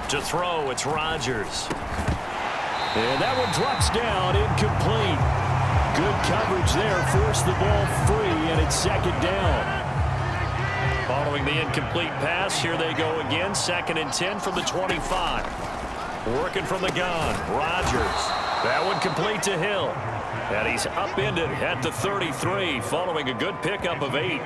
To throw, it's Rodgers. And that one drops down, incomplete. Good coverage there, forced the ball free, and it's second down. Following the incomplete pass, here they go again, 2nd and 10 from the 25. Working from the gun, Rodgers. That one complete to Hill. And he's upended at the 33, following a good pickup of 8.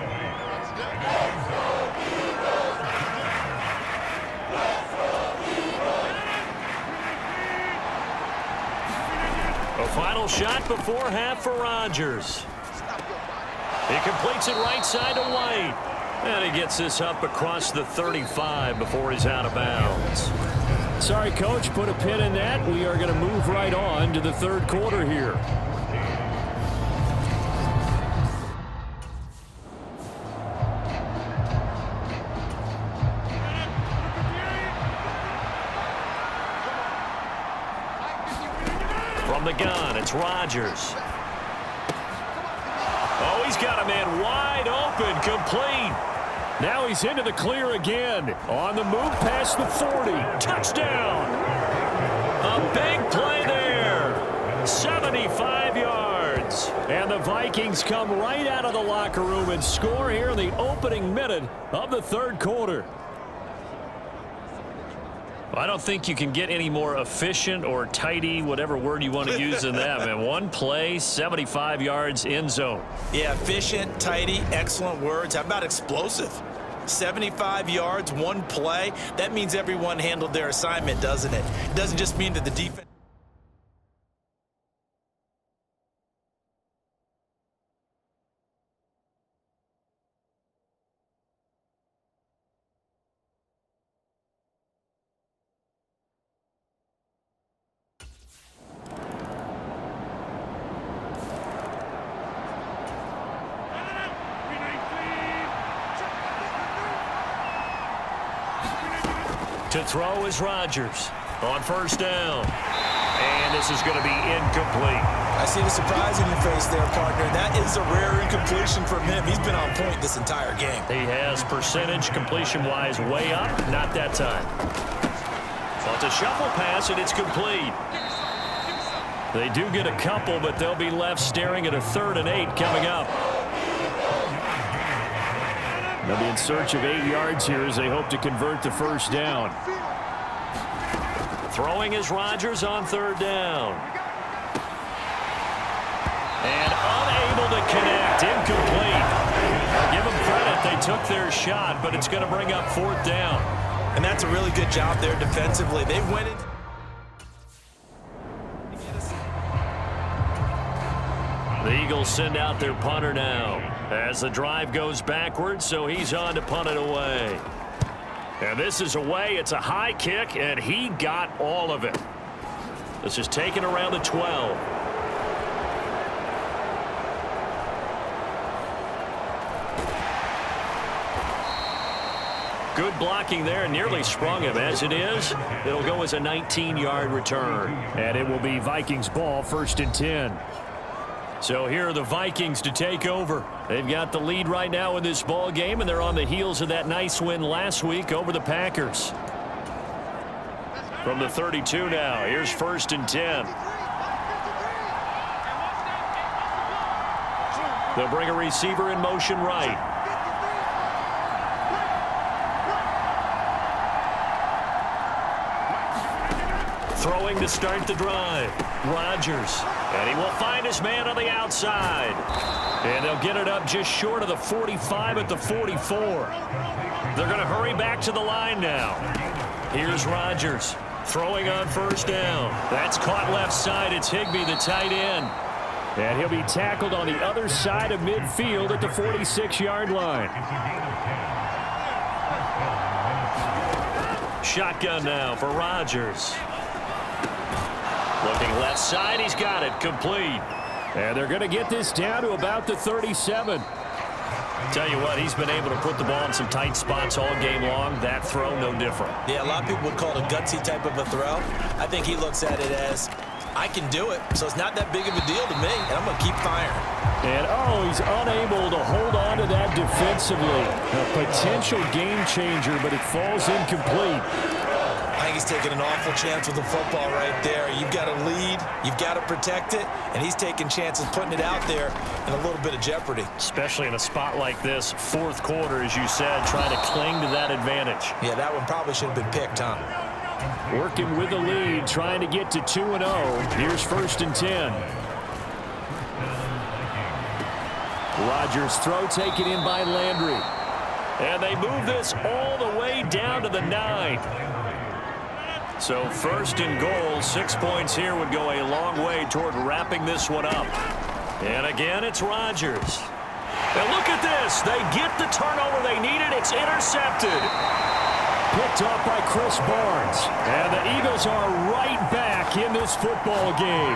A final shot before half for Rodgers. He completes it right side to White. And he gets this up across the 35 before he's out of bounds. Sorry, Coach, put a pin in that. We are going to move right on to the third quarter here. From the gun, it's Rodgers. Oh, he's got a man wide open, complete. Now he's into the clear again. On the move past the 40. Touchdown. A big play there. 75 yards. And the Vikings come right out of the locker room and score here in the opening minute of the third quarter. I don't think you can get any more efficient or tidy, whatever word you want to use in that, man. One play, 75 yards, end zone. Yeah, efficient, tidy, excellent words. How about explosive? 75 yards, one play. That means everyone handled their assignment, doesn't it? It doesn't just mean that the defense... To throw is Rodgers on first down. And this is going to be incomplete. I see the surprise in your face there, partner. That is a rare incompletion from him. He's been on point this entire game. He has percentage completion-wise way up. Not that time. So it's a shuffle pass, and it's complete. They do get a couple, but they'll be left staring at a 3rd and 8 coming up. They'll be in search of 8 yards here as they hope to convert the first down. Throwing is Rodgers on 3rd down. And unable to connect. Incomplete. I'll give them credit. They took their shot, but it's going to bring up 4th down. And that's a really good job there defensively. They went in. The Eagles send out their punter now as the drive goes backwards, so he's on to punt it away. And this is away. It's a high kick, and he got all of it. This is taken around the 12. Good blocking there, nearly sprung him. As it is, it'll go as a 19-yard return. And it will be Vikings ball, 1st and 10. So here are the Vikings to take over. They've got the lead right now in this ball game, and they're on the heels of that nice win last week over the Packers. From the 32 now, here's 1st and 10. They'll bring a receiver in motion right. Throwing to start the drive. Rodgers. And he will find his man on the outside. And they'll get it up just short of the 45 at the 44. They're going to hurry back to the line now. Here's Rodgers throwing on 1st down. That's caught left side. It's Higbee, the tight end. And he'll be tackled on the other side of midfield at the 46-yard line. Shotgun now for Rodgers. Looking left side, he's got it, complete. And they're going to get this down to about the 37. Tell you what, he's been able to put the ball in some tight spots all game long. That throw, no different. Yeah, a lot of people would call it a gutsy type of a throw. I think he looks at it as, I can do it, so it's not that big of a deal to me, and I'm going to keep firing. And, oh, he's unable to hold on to that defensively. A potential game changer, but it falls incomplete. I think he's taking an awful chance with the football right there. You've got to lead, you've got to protect it, and he's taking chances putting it out there in a little bit of jeopardy. Especially in a spot like this, fourth quarter, as you said, trying to cling to that advantage. Yeah, that one probably should have been picked, huh? Working with the lead, trying to get to 2-0. Here's 1st and 10. Rodgers throw taken in by Landry. And they move this all the way down to the 9. So 1st and goal, 6 points here would go a long way toward wrapping this one up. And again, it's Rodgers. And look at this. They get the turnover they needed. It's intercepted. Picked off by Chris Barnes. And the Eagles are right back in this football game.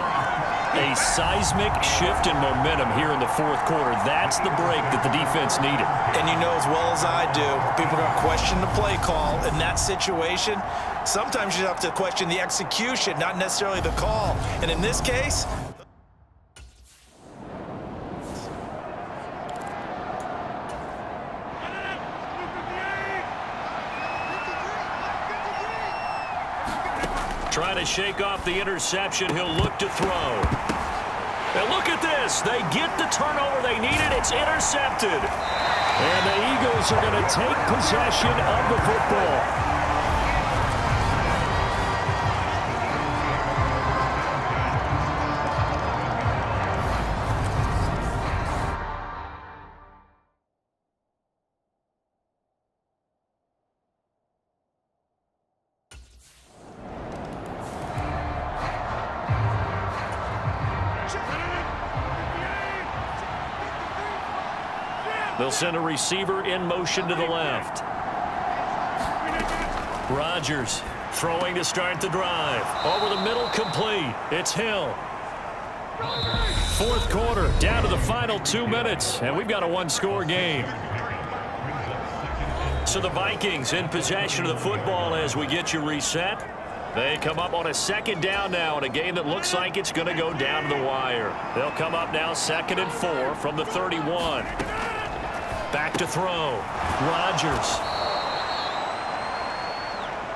A seismic shift in momentum here in the fourth quarter. That's the break that the defense needed. And you know as well as I do, people are going to question the play call in that situation. Sometimes you have to question the execution, not necessarily the call. And in this case, trying to shake off the interception. He'll look to throw. And look at this. They get the turnover they needed. It's intercepted. And the Eagles are going to take possession of the football. They'll send a receiver in motion to the left. Rodgers throwing to start the drive. Over the middle, complete. It's Hill. Fourth quarter, down to the final 2 minutes, and we've got a one-score game. So the Vikings in possession of the football as we get you reset. They come up on a 2nd down now in a game that looks like it's going to go down to the wire. They'll come up now 2nd and 4 from the 31. Back to throw. Rodgers.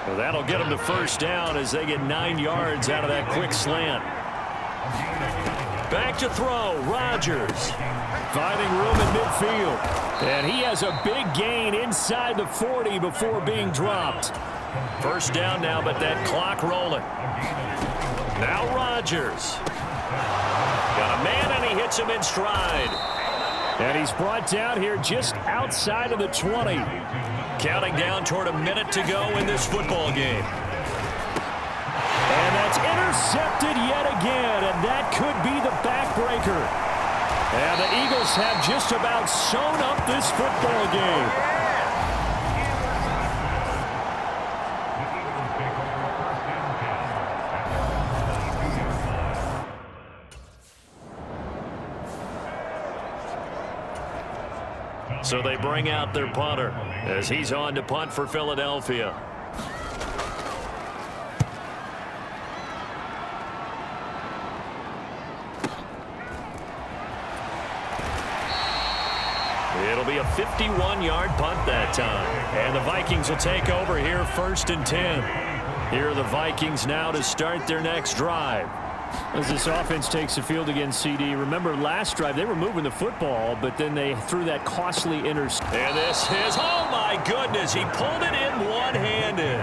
Well, that'll get them to 1st down as they get 9 yards out of that quick slant. Back to throw. Rodgers. Finding room in midfield. And he has a big gain inside the 40 before being dropped. 1st down now, but that clock rolling. Now Rodgers. Got a man, and he hits him in stride. And he's brought down here just outside of the 20. Counting down toward a minute to go in this football game. And that's intercepted yet again, and that could be the backbreaker. And the Eagles have just about sewn up this football game. So they bring out their punter as he's on to punt for Philadelphia. It'll be a 51-yard punt that time. And the Vikings will take over here 1st and 10. Here are the Vikings now to start their next drive. As this offense takes the field against CD, remember last drive they were moving the football, but then they threw that costly interception. And this is, oh my goodness, he pulled it in one-handed.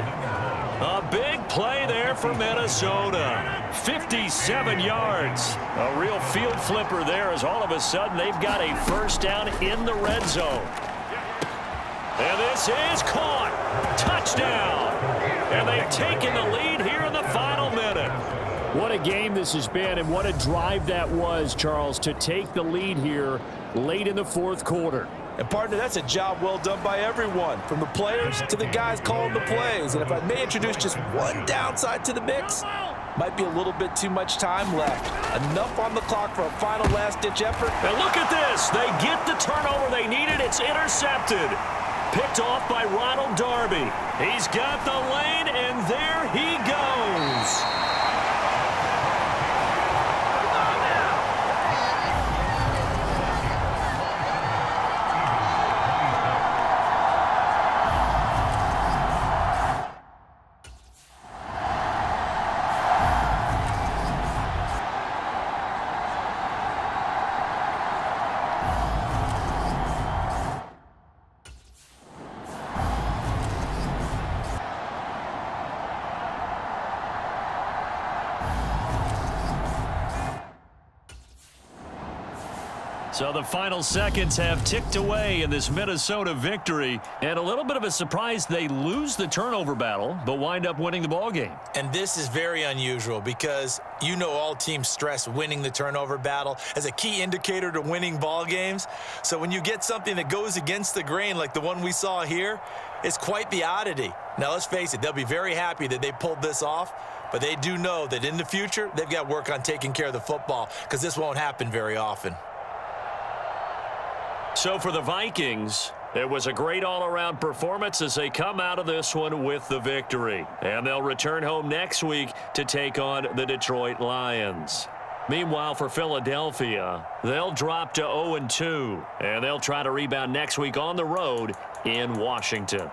A big play there for Minnesota. 57 yards. A real field flipper there as all of a sudden they've got a 1st down in the red zone. And this is caught. Touchdown. And they've taken the lead here in the final minute. What a game this has been, and what a drive that was, Charles, to take the lead here late in the fourth quarter. And partner, that's a job well done by everyone, from the players to the guys calling the plays. And if I may introduce just one downside to the mix, might be a little bit too much time left. Enough on the clock for a final last-ditch effort. And look at this. They get the turnover they needed. It's intercepted. Picked off by Ronald Darby. He's got the lane, and there he goes. So the final seconds have ticked away in this Minnesota victory. And a little bit of a surprise, they lose the turnover battle, but wind up winning the ball game. And this is very unusual because you know all teams stress winning the turnover battle as a key indicator to winning ball games. So when you get something that goes against the grain like the one we saw here, it's quite the oddity. Now, let's face it, they'll be very happy that they pulled this off, but they do know that in the future, they've got to work on taking care of the football because this won't happen very often. So for the Vikings, it was a great all-around performance as they come out of this one with the victory. And they'll return home next week to take on the Detroit Lions. Meanwhile, for Philadelphia, they'll drop to 0-2, and they'll try to rebound next week on the road in Washington.